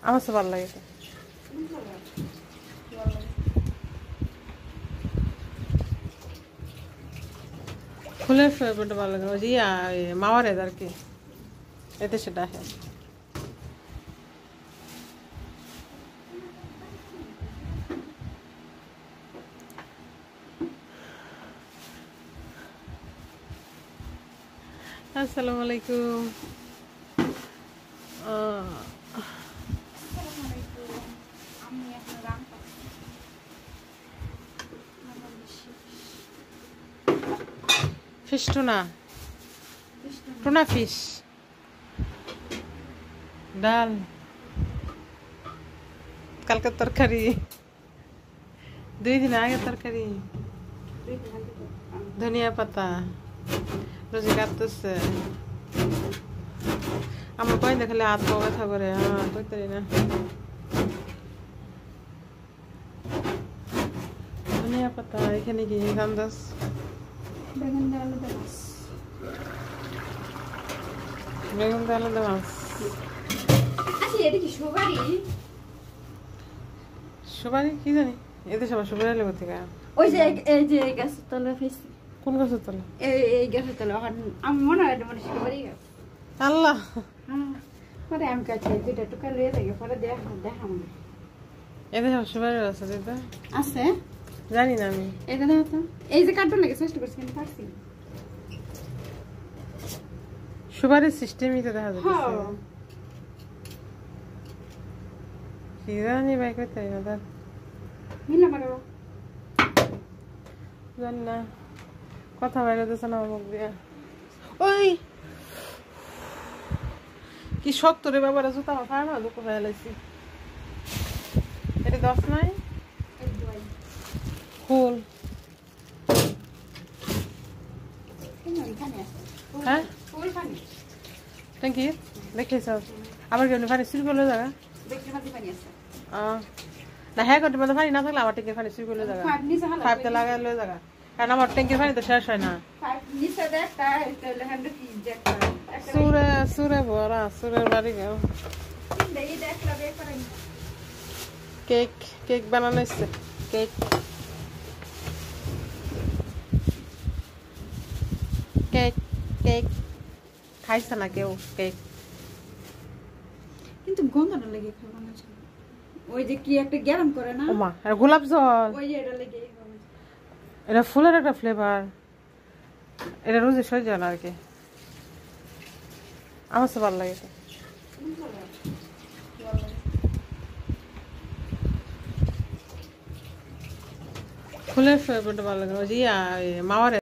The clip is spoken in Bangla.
আমার তো ভালো লাগে। ফুলের ফ্লেভারটা ভালো লাগে, ওই যে মাওয়ারের আর কি, এতে সেটা আছে। আসসালামু আলাইকুম। ফিশ টুনা, টুনা ফিশ, ডাল, কালকের তরকারি, 2 দিন আগের তরকারি, ধনিয়া পাতা, রোজি কাটতেছে। আমার কই দেখালে হাত পা ব্যথা করে, কইতে না। ধনিয়া পাতা এখানে কি গান্দাস, বেগুন দিয়ে আলু দিয়ে মাছ, বেগুন দিয়ে আলু দিয়ে মাছ। আচ্ছা এটা কি সুপারি? সুপারি কি জানি, এদের সবাই সুপারি আলু কোথেকে? ওই যে এই যে গাছের তলে ফেসি। কোন গাছের তলে? এই গাছের তলে। আমি মনে হয় এটা মানে সুপারি গাছ। আল্লাহ, পরে আমি কাছে দুইটা টুকা লয়ে থাকে, পরে দেখাম। এদের সব সুপারি আছে দিদা? আছে, জানি না আমি। এটা দেখো তো, এই যে কার্টুন লেগে চেষ্টা করছি কিন্তু পারছি না। সুপারির সিস্টেমই তো দেখা যাচ্ছে। কি জানি ভাই, কইতে না তার মিলা মারো, জানি না, কথা বাইরে দিচ্ছে না মুখ দিয়ে। ওই কি শক্ত রে বাবার, জুতা আমার পায় না, দুঃখ হয়ে লাইছি। এটা 10 নাই ফুল। হ্যাঁ ট্যাঙ্কি দেখেছ? আবার কেমনি পানি চুরি করলে জায়গা না, হ্যাঁ করতে পারে পানি না থাকলে আমার ট্যাঙ্কির পানি চুরি করলে জায়গা, 5 লাগাই লয়ে জায়গা, কারণ আমার ট্যাঙ্কির পানি তো শেষ হয় না। সুরে সুরে ভরা, সুরের বাড়ি গেল। কেক, কেক বানানো হচ্ছে, কেক, কেক, কেক খাইছে না কেউ কেক? কিন্তু গন্ধটা লেগে খাবো না। ওই যে কি একটা গরম করে না, ওমা এটা গোলাপ জল, ওই যে এটা লেগে। এটা ফুলের একটা ফ্লেভার, এটা রোজে সহ্য না আর কি, আমার তো ভালো লাগে। ফুলের ফ্লেভারটা ভালো লাগে, ওই যে মাওয়ারের